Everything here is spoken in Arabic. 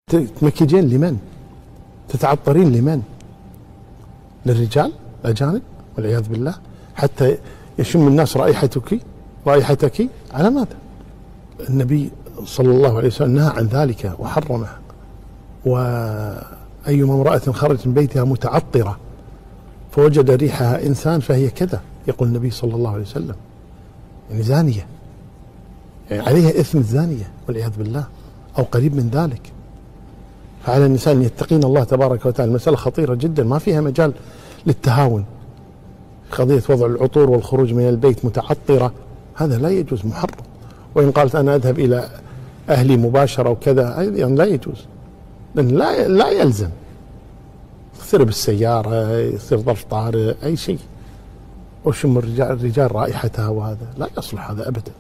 تمكيجين لمن؟ تتعطرين لمن؟ للرجال الأجانب والعياذ بالله، حتى يشم الناس رائحتك على ماذا؟ النبي صلى الله عليه وسلم نهى عن ذلك وحرمه. وأيما امرأة خرجت من بيتها متعطرة فوجد ريحها إنسان فهي كذا، يقول النبي صلى الله عليه وسلم، يعني زانية، يعني عليها إثم الزانية والعياذ بالله أو قريب من ذلك. فعلى الإنسان أن يتقين الله تبارك وتعالى. المسألة خطيرة جدا، ما فيها مجال للتهاون. قضية وضع العطور والخروج من البيت متعطرة هذا لا يجوز، محرم. وإن قالت أنا أذهب إلى أهلي مباشرة وكذا يعني لا يجوز، لأن لا يلزم يصير بالسيارة، يصير ظرف طارئ، أي شيء، وشم الرجال رائحتها، وهذا لا يصلح هذا أبدا.